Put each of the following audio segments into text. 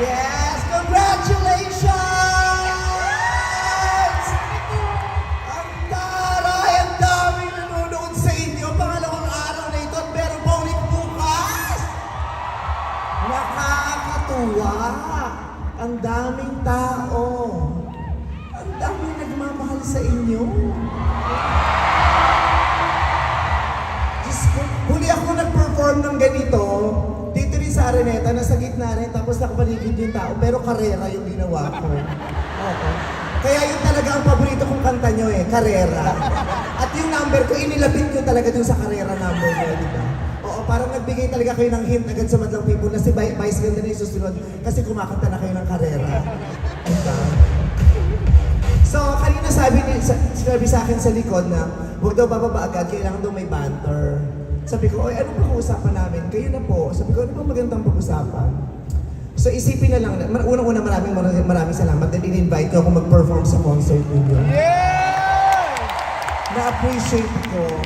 Yes! Congratulations! Ang taray! Ang daming nanonood sa inyo. Pangalawang araw na ito at meron pa ulit bukas. Nakakatuwa. Ang daming tao. Ang daming nagmamahal sa inyo. Diyos ko, huli ako nag-perform ng ganito. Dito rin sa Araneta, nasa gitna rin, tapos nakapaligid yung tao, pero karera yung ginawa ko. Oo. Kaya yun talaga ang paborito kong kanta nyo eh, karera. At yung number ko, inilapit ko talaga dun sa karera number nyo, di ba? Oo, parang nagbigay talaga kayo ng hint agad sa madlang people na si Vice ganda na yung susunod kasi kumakanta na kayo ng karera. Diba? So, kanina sinabi sa akin sa likod na huwag daw bababa agad, kailangan daw may banter. Sabi ko, oy, ano pag-uusapan namin? Kayo na po. Sabi ko, ano bang magandang pag-usapan? So, isipin na lang, unang-una maraming salamat dahil in-invite ko ako mag-perform sa concert ninyo. Yeah! Na-appreciate ko.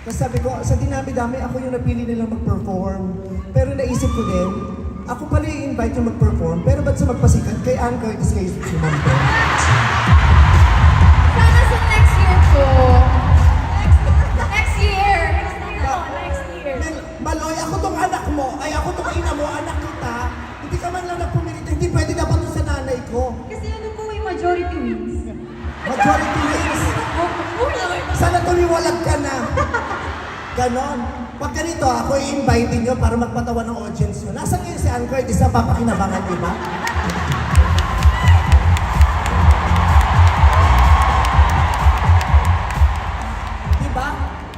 Kasi sabi ko, sa dinami-dami, ako yung napili nilang mag-perform. Pero naisip ko din, ako pala yung invite yung mag-perform, pero ba't sa magpasikat? Kay Ann Curtis kayo sumampo. Sana sa next year po. Next year. Next year. Maloy, ako tong anak mo, ay ako tong ina mo, anak kita. Hindi ka man lang nagpumilita, hindi pwede dapat yung sa nanay ko. Kasi ano po yung majority wins. Majority wins. Sana tumiwalag ka na. Ganon. Pag ganito, ako i-invite nyo para magpatawa ng audience nyo. Nasaan ngayon si Ann Curtis na papakinabangan, di ba? Di ba?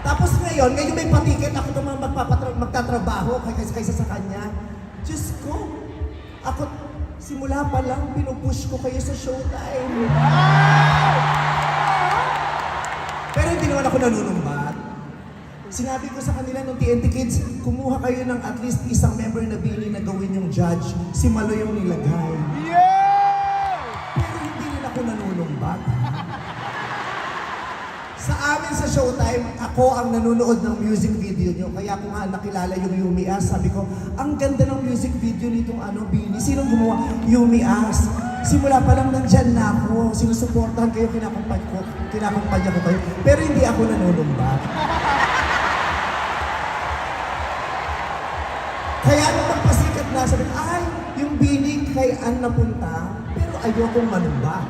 Tapos ngayon may patiket ako itong mga magtatrabaho kaysa sa kanya. Diyos ko, ako, simula pa lang, pinupush ko kayo sa showtime. Pero hindi naman ako nanunumbat. Sinabi ko sa kanila nung TNT Kids, kumuha kayo ng at least isang member na bili na gawin yung judge. Si Malo yung nilagay. Yeah! Pero hindi rin ako nanunumbat. Sa amin sa Showtime, ako ang nanonood ng music video nyo. Kaya kung nga nakilala yung Yumi As, sabi ko, ang ganda ng music video nitong Bini. Sinong gumawa? Yumi As. Simula pa lang nandyan na ako. Sinusuportahan kayo, kinakumpanya ko kayo. Pero hindi ako nanunumbat. Kaya nung magpasikat na, sabi ko, ay, yung Bini kay Ann napunta, pero ayokong manumba.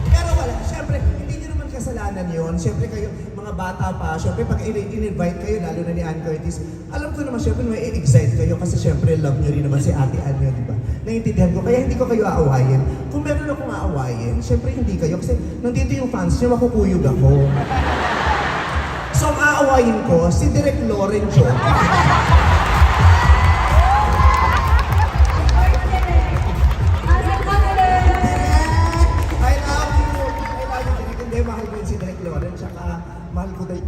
Pero wala, syempre, hindi nyo naman kasalanan yun. Syempre kayo, mga bata pa, syempre pag in-invite kayo, lalo na ni Ann Curtis, alam ko naman, syempre may excite kayo kasi syempre love nyo rin naman si Ate Ann yun, di ba? Naiintindihan ko, kaya hindi ko kayo aawayin. Kung meron akong aawayin, syempre hindi kayo kasi nandito yung fans nyo, makukuyog ako. So ang aawayin ko, si Direk Lorenzo. I love you, Direk. Hindi, mahal ko yun si Direk Loren, tsaka mahal ko din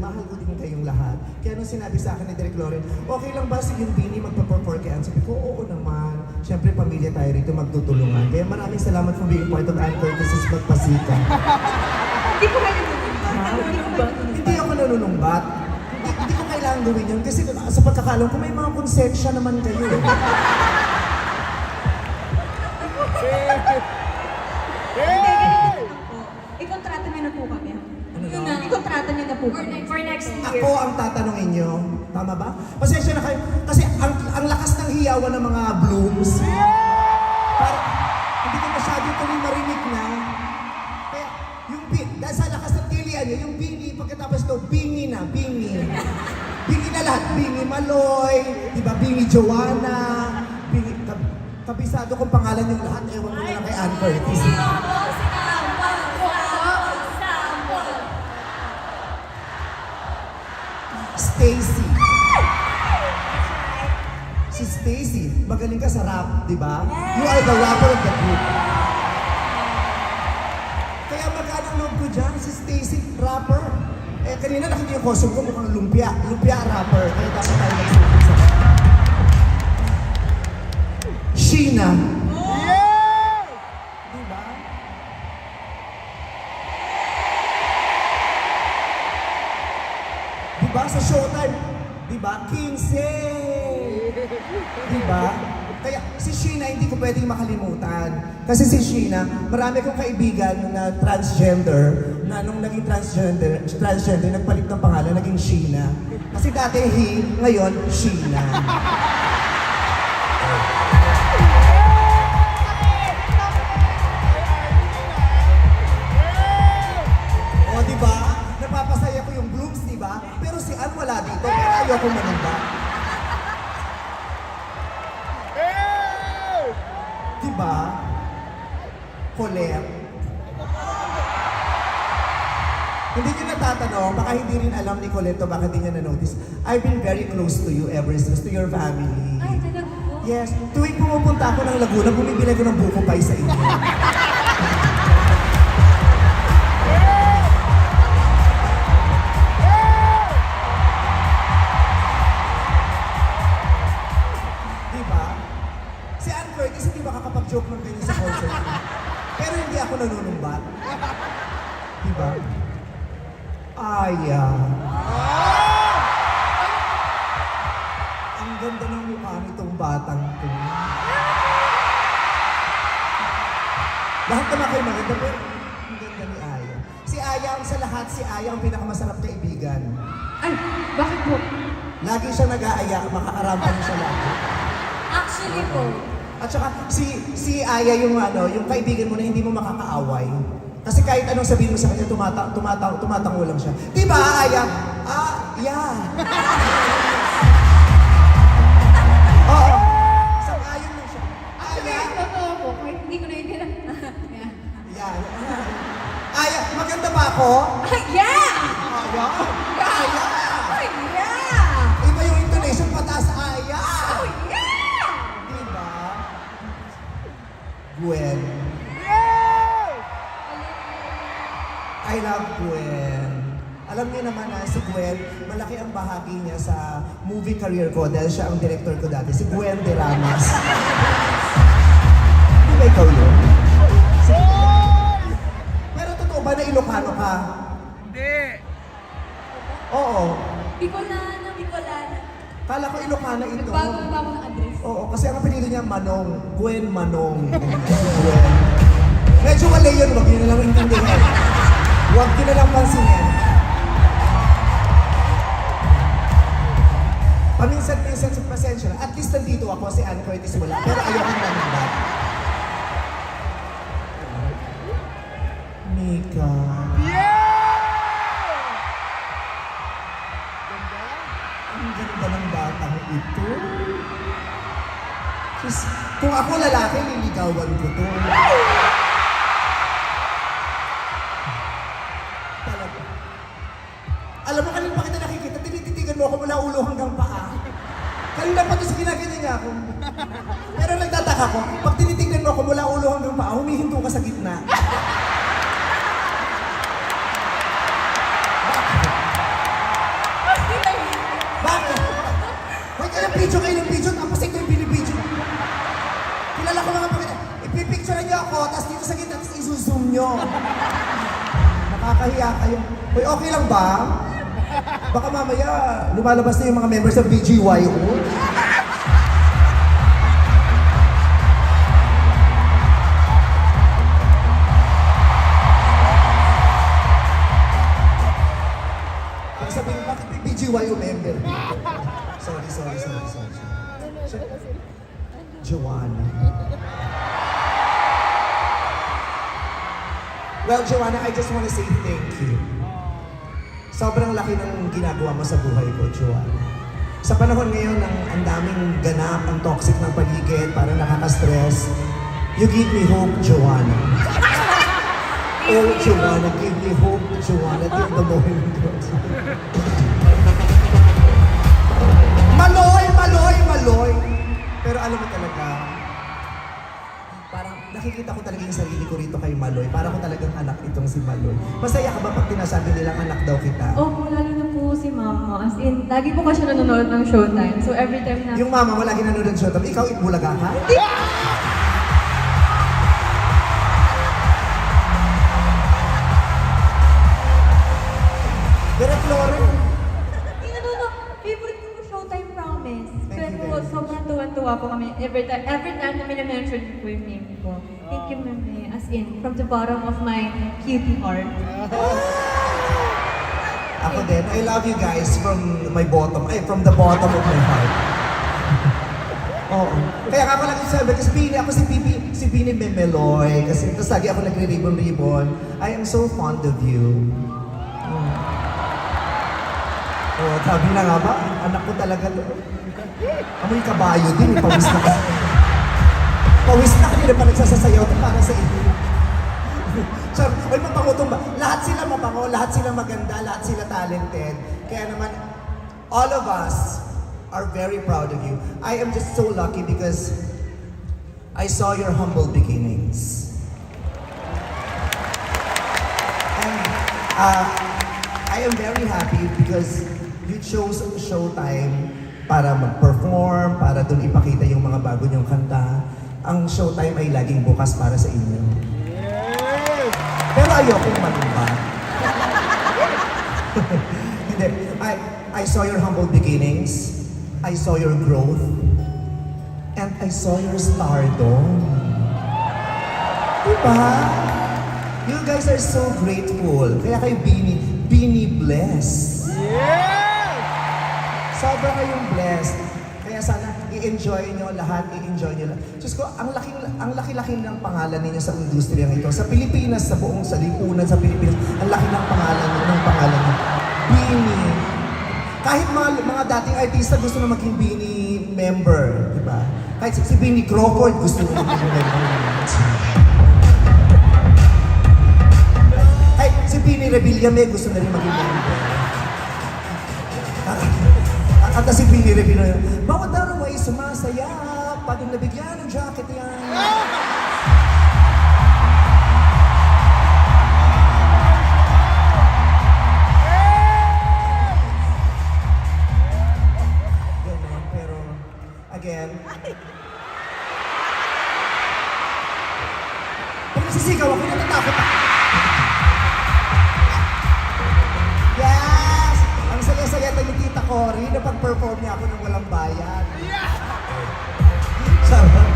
kayong lahat. Kaya nung sinabi sa akin ni Direk Loren, okay lang ba si yung Bini magpa-perform kay Ann? Sabi ko, oo naman. Siyempre, pamilya tayo rito magtutulungan. Kaya maraming salamat for being part of Ann Curtis' Magpasika. Hindi ko kayo nanunumbat. Hindi ako nanunumbat. Hindi ko kailangan gawin yun kasi sa pagkakalam ko may mga konsensya naman kayo. Hindi, ganito na lang po. Ikontrata niyo na po kami. Ano na? Ikontrata niyo na po kami. For next year. Ako ang tatanungin nyo. Tama ba? Pasensya na kayo. Kasi ang lakas ng hiyawan ng mga blooms. Parang hindi ko masyado tuloy marinig na. Kaya yung dahil sa lakas ng tilian nyo, yung Bini, pagkatapos to, bingi na, bingi. Bingi na lahat. Bingi Maloy, di ba? Bingi Joanna, bingi, kabisado kong pangalan yung lahat. Ewan ko na lang kay Ann Curtis. Stacy. Si Stacy, magaling ka sa rap, di ba? You are the rapper of the group. Kaya magkano loob ko dyan, si Stacy, rapper. Eh, kanina nakita yung costume ko, mukhang lumpia. Lumpia rapper. Kaya dapat tayo nagsulit sa Sheena. Yeah! Di ba? Di ba? Diba? Sa Showtime, diba? 15! Diba? Kaya si Sheena hindi ko pwedeng makalimutan. Kasi si Sheena, marami kong kaibigan na transgender, na nung naging transgender, nagpalit ng pangalan, naging Sheena. Kasi dati he, ngayon Sheena. O, diba? Napapasaya ko yung blooms, diba? Pero si Ann wala dito, pero ayoko manumba. Diba? Colette. Hindi nyo natatanong, baka hindi rin alam ni Colette o baka hindi niya na-notice. I've been very close to you ever since, to your family. Ay, talaga po. Yes, tuwing pumupunta ako ng Laguna, bumibili ko ng buko pie sa inyo. Diba? Si Ann Curtis, hindi makakapag-joke ng ganyan sa concert ko. Pero hindi ako nanunumbat. Diba? Aya. Ang ganda ng mukha nitong batang to. Lahat naman kayo maganda, pero ang ganda ni Aya. Si Aya, sa lahat, si Aya ang pinakamasarap kaibigan. Ay, bakit po? Lagi siya nag-aaya, makakarampan siya lagi. Actually po, At saka, si Aya yung yung kaibigan mo na hindi mo makakaaway. Kasi kahit anong sabihin mo sa kanya, tumatango lang siya. Di ba, Aya? Yeah. Oo. Sang-ayon lang siya. Aya? totoo po, kahit hindi ko naiintindihan. Yeah. Yeah. Aya, maganda ba ako? Ay, yeah! Aya? Aya! Ay, yeah! Iba yung intonation, pataas, Aya! Oh, yeah! Di ba? Gwen. I love Gwen. Alam niyo naman na si Gwen, malaki ang bahagi niya sa movie career ko dahil siya ang director ko dati, si Gwen de Ramas. Di ba ikaw yun? Pero totoo ba na Ilocano ka? Hindi. Oo. Bicolana. Kala ko Ilocano ito. Nagbago ng address. Oo, kasi ang apelido niya Manong. Gwen Manong. Gwen. Medyo mali yun, wag niyo na lang intindihin. Huwag nyo na lang pansinin. Paminsan-minsan sa pasensya na. At least nandito ako, si Ann Curtis wala. Pero ayoko na naman. Mika. Ang ganda ng batang ito. Just, kung ako lalaki, liligawan ko to. Talaga. Alam mo, kanina pa kita nakikita, tinititigan mo ako mula ulo hanggang paa. Kanina pa ito sa ginaganyan niya ako. Pero nagtataka ko, pag tinitignan mo ako mula ulo hanggang paa, humihinto ka sa gitna. Bakit? Huwag ka ng video, tapos ikaw yung binibidyo. Kilala ko mga pagkita, ipipicture niyo ako, tapos dito sa gitna, tapos isusum niyo. Nakakahiya kayo. Uy, okay lang ba? Baka mamaya lumalabas na yung mga members ng BGYO. Kaya sabihin, bakit may BGYO member? Sorry. Joanna. Well, Joanna, I just want to say thank you. Sobrang laki ng ginagawa mo sa buhay ko, Joanna. Sa panahon ngayon ng ang daming ganap, ang toxic ng paligid, parang nakaka-stress, you give me hope, Joanna. Oh, Joanna, give me hope, Joanna, till the morning comes. Maloy! Pero alam mo talaga, parang nakikita ko talaga yung sarili ko rito kay Maloy. Parang ko talagang anak itong si Maloy. Masaya ka ba pag tinasabi nilang anak daw kita? Opo, lalo na po si Mama. As in, lagi po kasi nanonood ng Showtime. So every time na... Yung mama mo lagi nanonood ng Showtime, ikaw Itbulaga ka? Direk Lauren, tuwang-tuwa po kami every time na minamention niyo po yung name ko. Thank you, Meme. As in, from the bottom of my cutie heart. Ako din, I love you guys from the bottom of my heart. Oo. Kaya nga ako lang sabi, kasi ako si Pini Memeloy, kasi tapos lagi ako nagre-ribbon-ribbon. I am so fond of you. Oh, sabi na nga ba, anak ko talaga to. Amoy kabayo din, pawis na ka. Pawis na kanina pa nagsasasayaw to para sa inyo. So, ay mabango itong ba? Lahat sila mabango, lahat sila maganda, lahat sila talented. Kaya naman, all of us are very proud of you. I am just so lucky because I saw your humble beginnings. And I am very happy because you chose Showtime para mag-perform, para dun ipakita yung mga bago niyong kanta. Ang Showtime ay laging bukas para sa inyo. Yes! Pero ayokong manumba. Hindi. I saw your humble beginnings. I saw your growth. And I saw your stardom. Diba? You guys are so grateful. Kaya kayo Bini blessed. Yes! Sobra kayong blessed. Kaya sana i-enjoy nyo lahat, i-enjoy nyo lahat. Diyos ko, ang laki-laki ng pangalan ninyo sa industriyang ito. Sa Pilipinas, sa buong lipunan sa Pilipinas, ang laki ng pangalan nyo. Bini. Kahit mga dating artista gusto na maging Bini member, di ba? Kahit si Bini Crawford gusto na maging member. Kahit si Bini Revillame gusto na rin maging member. At si Bini Revillame, bawat araw ay sumasaya pag nabigyan ng jacket yan. Ganon, pero again, pag nasisigaw ako, natatakot ako. Yes! Ang saya-saya tayo ni Tita Cory na pag-perform niya ako ng walang bayan. Sarap.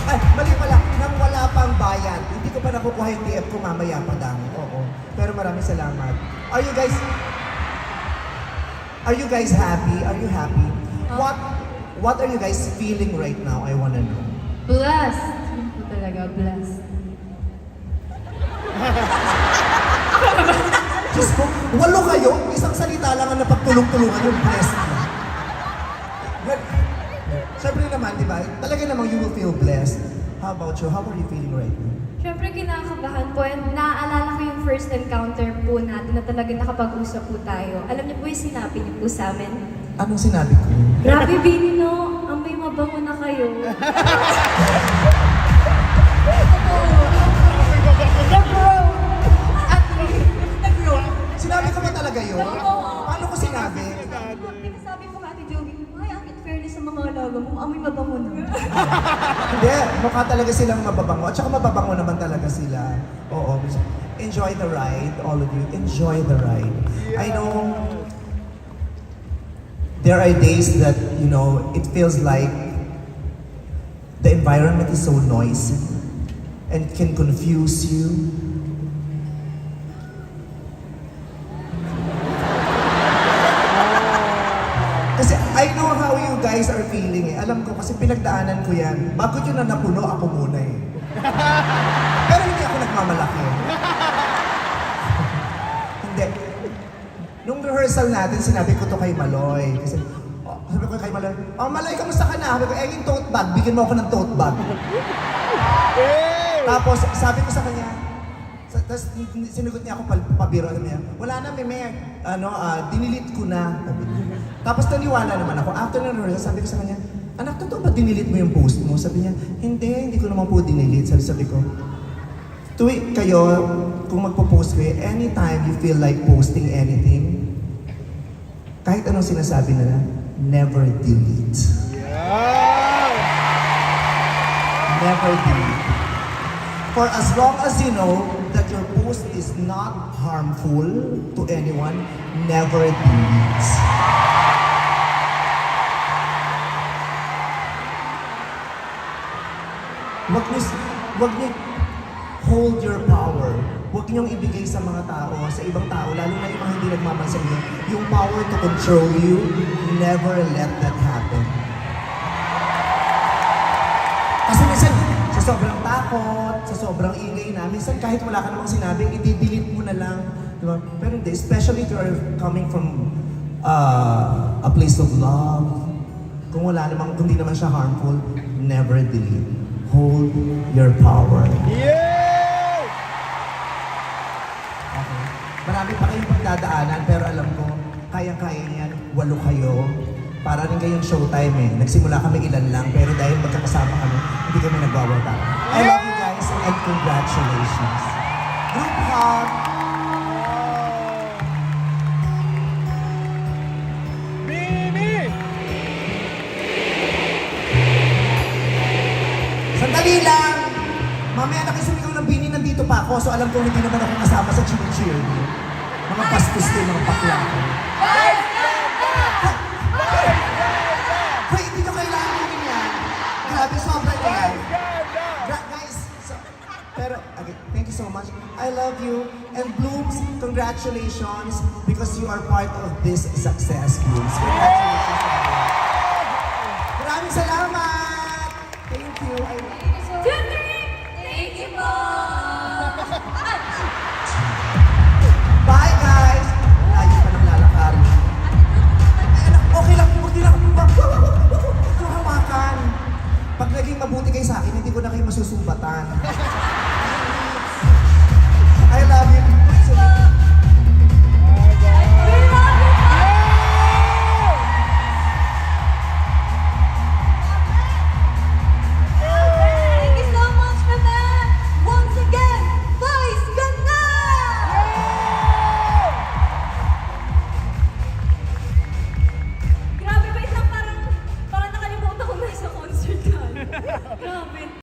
Ay, mali pala, nang wala pang bayan. Hindi ko pa nakukuha yung TF ko mamaya pa dang. Oo. Pero maraming salamat. Are you guys happy? Are you happy? What are you guys feeling right now? I wanna know. Blessed. Yun po talaga, blessed. Diyos ko, 8 kayo, isang salita lang ang napagtulong-tulungan yung blessed mo. Siyempre naman, di ba? Talaga namang you will feel blessed. How about you? How are you feeling right now? Siyempre kinakabahan po and naaalala ko yung first encounter po natin na talagang nakapag-usap po tayo. Alam niyo po yung sinabi niyo po sa amin? Anong sinabi ko? Grabe, Bini, no? Amoy mabango na kayo. Sinabi ko ba talaga yun? Oo. Paano ko sinabi? Sabi po ka, Ate Joey, ay, ang fairness sa mga alaga mo, amoy mabango na. Hindi, mukha talaga silang mababango. At saka mababango naman talaga sila. Oo. Enjoy the ride, all of you. Enjoy the ride. I know there are days that, it feels like the environment is so noisy and can confuse you. Kasi I know how you guys are feeling eh. Alam ko kasi pinagdaanan ko yan. Bago yun na napuno, ako muna eh. Pero hindi ako nagmamalaki. Hindi. Nung rehearsal natin, sinabi ko to kay Maloy. Kasi, sabi ko kay Maloy, Maloy, kamusta ka na? Sabi ko, yung tote bag, bigyan mo ako ng tote bag. Tapos, sabi ko sa kanya, tapos sinugot niya ako pabiro niya. Wala na, Meme. Dinilit ko na. Tapos naniwala naman ako. After ng rehearsal, sabi ko sa kanya, anak, totoo ba dinilit mo yung post mo? Sabi niya, hindi ko naman po dinilit. Sabi ko, tuwi kayo, kung magpo-post kayo, anytime you feel like posting anything, kahit anong sinasabi nila, never delete. Never delete. For as long as you know that your post is not harmful to anyone, never delete. wag niyo hold your power. Huwag niyong ibigay sa mga tao, sa ibang tao, lalo na yung mga hindi nagmamahal sa inyo. Yung power to control you, never let that happen. Kasi minsan, sa sobrang takot, sa sobrang ingay na, minsan kahit wala ka namang sinabi, i-delete mo na lang. Diba? Pero hindi, especially if you're coming from a place of love, kung wala namang, kung di naman siya harmful, never delete. Hold your power. Yes! Okay. Marami pa kayong pagdadaanan, pero alam ko, kayang-kaya niyan, 8 kayo. Para rin kayong showtime eh. Nagsimula kami ilan lang, pero dahil magkakasama kami, hindi kami nagwawala. I love you guys and congratulations. Group hug! Mimi! Sandali lang! Mamaya na kayo sumigaw ng Bini, nandito pa ako, so alam ko hindi naman ako kasama sa cheer niyo. Mga bastos din, mga bakla ko. Hoy, hindi nyo kailangan yun yan. Grabe, sobrang yan. Guys, pero, okay, thank you so much. I love you. And Blooms, congratulations because you are part of this success, Blooms. Congratulations. Maraming salamat! Thank you. I love you.